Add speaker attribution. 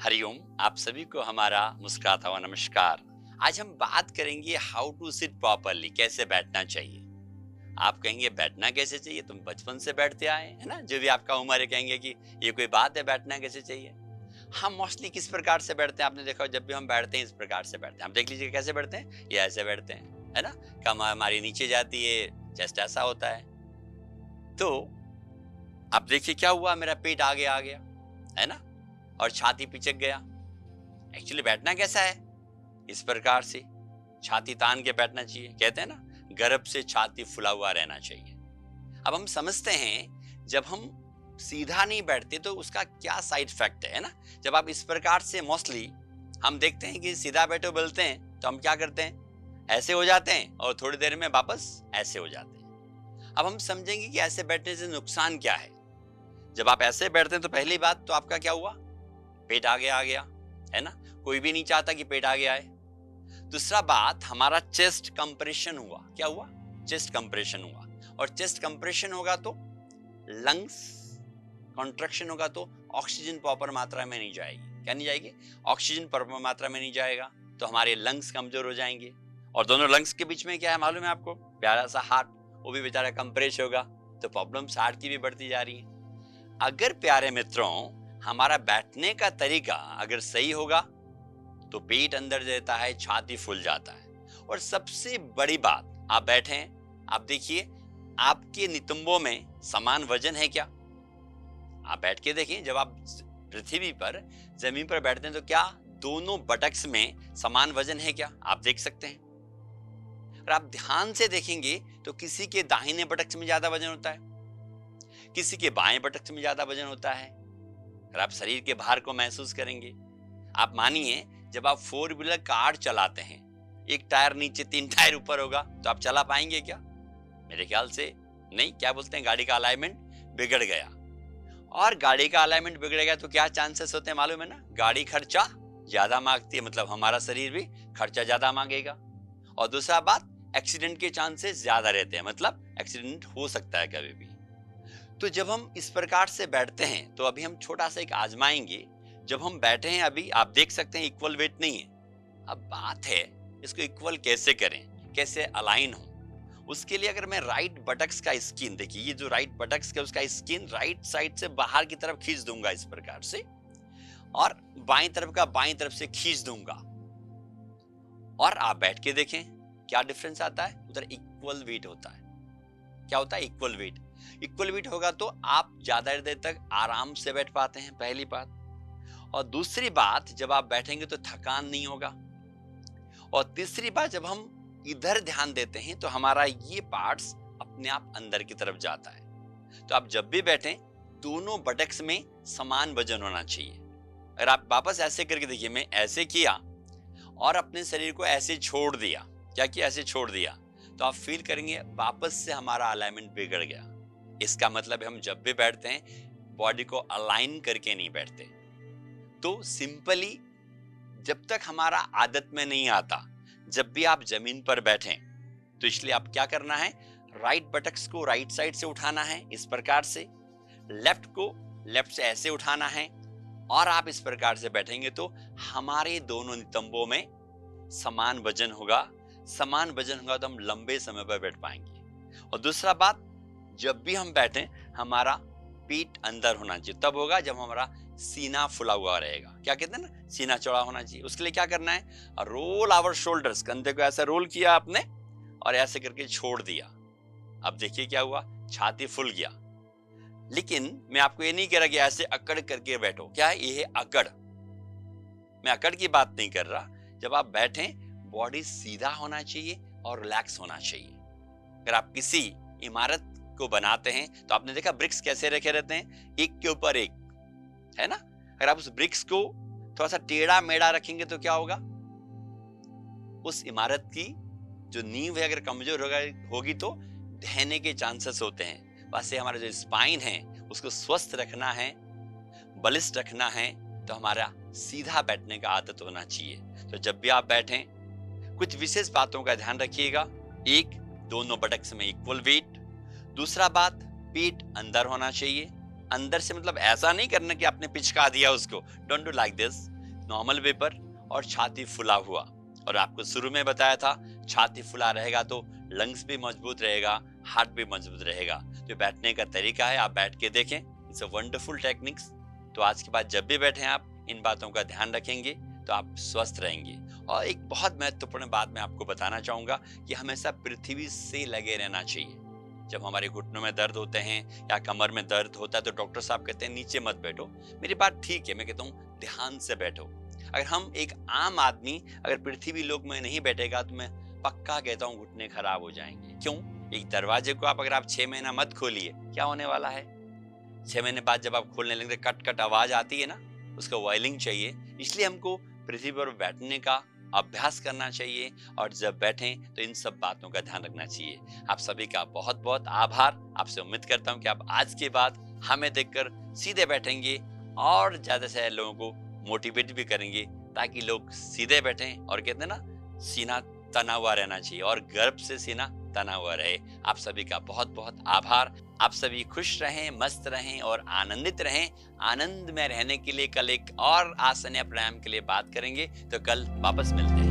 Speaker 1: हरिओम। आप सभी को हमारा मुस्कुराता हुआ नमस्कार। आज हम बात करेंगे हाउ टू सिट प्रॉपरली, कैसे बैठना चाहिए। आप कहेंगे बैठना कैसे चाहिए, तुम बचपन से बैठते आए हैं, है ना। जो भी आपका उम्र है कहेंगे कि ये कोई बात है, बैठना कैसे चाहिए। हम मोस्टली किस प्रकार से बैठते हैं, आपने देखा हो, जब भी हम बैठते हैं इस प्रकार से बैठते हैं। आप देख लीजिए कैसे बैठते हैं, ये ऐसे बैठते हैं, है ना। कमर हमारी नीचे जाती है, चेस्ट ऐसा होता है। तो अब देखिए क्या हुआ, मेरा पेट आगे आ गया, है ना, और छाती पिचक गया। एक्चुअली बैठना कैसा है, इस प्रकार से छाती तान के बैठना चाहिए। कहते हैं ना, गर्भ से छाती फुला हुआ रहना चाहिए। अब हम समझते हैं जब हम सीधा नहीं बैठते तो उसका क्या साइड इफेक्ट है ना। जब आप इस प्रकार से, मोस्टली हम देखते हैं कि सीधा बैठो बोलते हैं तो हम क्या करते हैं, ऐसे हो जाते हैं और थोड़ी देर में वापस ऐसे हो जाते हैं। अब हम समझेंगे कि ऐसे बैठने से नुकसान क्या है। जब आप ऐसे बैठते हैं तो पहली बात तो आपका क्या हुआ, पेट आगे आ गया, है ना। कोई भी नहीं चाहता कि पेट आगे आए। दूसरा बात, हमारा चेस्ट कंप्रेशन हुआ। क्या हुआ, चेस्ट कंप्रेशन हुआ। और चेस्ट कंप्रेशन होगा तो लंग्स कॉन्ट्रैक्शन होगा तो ऑक्सीजन प्रॉपर मात्रा में नहीं जाएगी। क्या नहीं जाएगी, ऑक्सीजन प्रॉपर मात्रा में नहीं जाएगा तो हमारे लंग्स कमजोर हो जाएंगे। और दोनों लंग्स के बीच में क्या है मालूम है आपको, प्यारा सा हार्ट, वो भी बेचारा कंप्रेस होगा तो प्रॉब्लम्स हार्ट की भी बढ़ती जा रही है। अगर प्यारे मित्रों हमारा बैठने का तरीका अगर सही होगा तो पेट अंदर देता है, छाती फूल जाता है। और सबसे बड़ी बात, आप बैठे हैं, आप देखिए आपके नितंबों में समान वजन है क्या। आप बैठ के देखिए, जब आप पृथ्वी पर, जमीन पर बैठते हैं तो क्या दोनों बटक्स में समान वजन है क्या, आप देख सकते हैं। और आप ध्यान से देखेंगे तो किसी के दाहिने बटक्स में ज्यादा वजन होता है, किसी के बाएं बटक्स में ज्यादा वजन होता है। और आप शरीर के भार को महसूस करेंगे। आप मानिए जब आप फोर व्हीलर कार चलाते हैं, एक टायर नीचे तीन टायर ऊपर होगा तो आप चला पाएंगे क्या, मेरे ख्याल से नहीं। क्या बोलते हैं, गाड़ी का अलाइनमेंट बिगड़ गया। और गाड़ी का अलाइनमेंट बिगड़ गया तो क्या चांसेस होते हैं मालूम है ना, गाड़ी खर्चा ज्यादा मांगती है, मतलब हमारा शरीर भी खर्चा ज्यादा मांगेगा। और दूसरा बात, एक्सीडेंट के चांसेस ज्यादा रहते हैं, मतलब एक्सीडेंट हो सकता है कभी भी। तो जब हम इस प्रकार से बैठते हैं तो अभी हम छोटा सा एक आजमाएंगे। जब हम बैठे हैं अभी आप देख सकते हैं इक्वल वेट नहीं है। अब बात है इसको इक्वल कैसे करें, कैसे अलाइन हो। उसके लिए अगर मैं राइट बटक्स का स्किन, देखिए ये जो राइट बटक्स का उसका स्किन राइट साइड से बाहर की तरफ खींच दूंगा इस प्रकार से, और बाएं तरफ का बाएं तरफ से खींच दूंगा। और आप बैठ के देखें क्या डिफरेंस आता है, उधर इक्वल वेट होता है। क्या होता है, इक्वल वेट। इक्वल वेट होगा तो आप ज्यादा देर तक आराम से बैठ पाते हैं, पहली बात। और दूसरी बात, जब आप बैठेंगे तो थकान नहीं होगा। और तीसरी बात, जब हम इधर ध्यान देते हैं तो हमारा ये पार्ट्स अपने आप अंदर की तरफ जाता है। तो आप जब भी बैठें दोनों बटक्स में समान वजन होना चाहिए। अगर आप वापस ऐसे करके देखिए, मैं ऐसे किया और अपने शरीर को ऐसे छोड़ दिया, क्या किया, ऐसे छोड़ दिया, तो आप फील करेंगे वापस से हमारा अलाइनमेंट बिगड़ गया। इसका मतलब हम जब भी बैठते हैं बॉडी को अलाइन करके नहीं बैठते। तो सिंपली जब तक हमारा आदत में नहीं आता, जब भी आप जमीन पर बैठें तो इसलिए आप क्या करना है, राइट बटक्स को राइट साइड से उठाना है इस प्रकार से, लेफ्ट को लेफ्ट से ऐसे उठाना है। और आप इस प्रकार से बैठेंगे तो हमारे दोनों नितंबों में समान वजन होगा। समान वजन होगा तो हम लंबे समय पर बैठ पाएंगे। और दूसरा बात, जब भी हम बैठें हमारा पेट अंदर होना चाहिए, तब होगा जब हमारा सीना फुला हुआ रहेगा। क्या कहते हैं ना, सीना चौड़ा होना चाहिए। उसके लिए क्या करना है, रोल आवर शोल्डर्स, कंधे को ऐसा रोल किया आपने और ऐसे करके छोड़ दिया। अब देखिए क्या हुआ, छाती फुल गया। लेकिन मैं आपको ये नहीं कह रहा कि ऐसे अकड़ करके बैठो, क्या है ये है अकड़। मैं अकड़ की बात नहीं कर रहा। जब आप बैठें बॉडी सीधा होना चाहिए और रिलैक्स होना चाहिए। अगर आप किसी इमारत को बनाते हैं तो आपने देखा ब्रिक्स कैसे रखे रहते हैं, एक के ऊपर एक, है ना। अगर आप उस ब्रिक्स को थोड़ा सा टेढ़ा मेढ़ा रखेंगे तो क्या होगा, उस इमारत की जो नींव है अगर कमजोर होगी तो ढहने के चांसेस होते हैं। वैसे हमारा जो स्पाइन है उसको स्वस्थ रखना है, बलिष्ठ रखना है, तो हमारा सीधा बैठने का आदत होना चाहिए। तो जब भी आप बैठें कुछ विशेष बातों का ध्यान रखिएगा। एक, दोनों बटक्स में इक्वल वेट। दूसरा बात, पेट अंदर होना चाहिए। अंदर से मतलब ऐसा नहीं करना कि आपने पिचका दिया उसको, don't do like this. Normal way पर और छाती फुला हुआ। और आपको शुरू में बताया था छाती फुला रहेगा तो लंग्स भी मजबूत रहेगा, हार्ट भी मजबूत रहेगा। तो बैठने का तरीका है, आप बैठ के देखें, इट्स अ वंडरफुल टेक्निक्स। तो आज के बाद जब भी बैठें आप इन बातों का ध्यान रखेंगे तो आप स्वस्थ रहेंगे। और एक बहुत महत्वपूर्ण बात मैं आपको बताना चाहूंगा कि हमेशा पृथ्वी से लगे रहना चाहिए। जब हमारे घुटनों में दर्द होते हैं या कमर में दर्द होता है तो डॉक्टर साहब कहते हैं नीचे मत बैठो। मेरी बात ठीक है, मैं कहता हूँ ध्यान से बैठो। अगर हम एक आम आदमी अगर पृथ्वी लोक में नहीं बैठेगा तो मैं पक्का कहता हूँ घुटने खराब हो जाएंगे। क्यों? एक दरवाजे को अगर आप 6 महीना मत खोलिए, क्या होने वाला है? 6 महीने बाद जब आप खोलने लगते कट कट आवाज आती है ना, उसका वायलिंग चाहिए। इसलिए हमको पृथ्वी पर बैठने का अभ्यास करना चाहिए और जब बैठें तो इन सब बातों का ध्यान रखना चाहिए। आप सभी का बहुत बहुत आभार। आपसे उम्मीद करता हूं कि आप आज के बाद हमें देखकर सीधे बैठेंगे और ज्यादा से ज्यादा लोगों को मोटिवेट भी करेंगे ताकि लोग सीधे बैठें। और कहते हैं ना, सीना तना हुआ रहना चाहिए और गर्व से सीना तना हुआ रहे। आप सभी का बहुत बहुत आभार। आप सभी खुश रहें, मस्त रहें और आनंदित रहें। आनंद में रहने के लिए कल एक और आसन या प्राणायाम के लिए बात करेंगे, तो कल वापस मिलते हैं।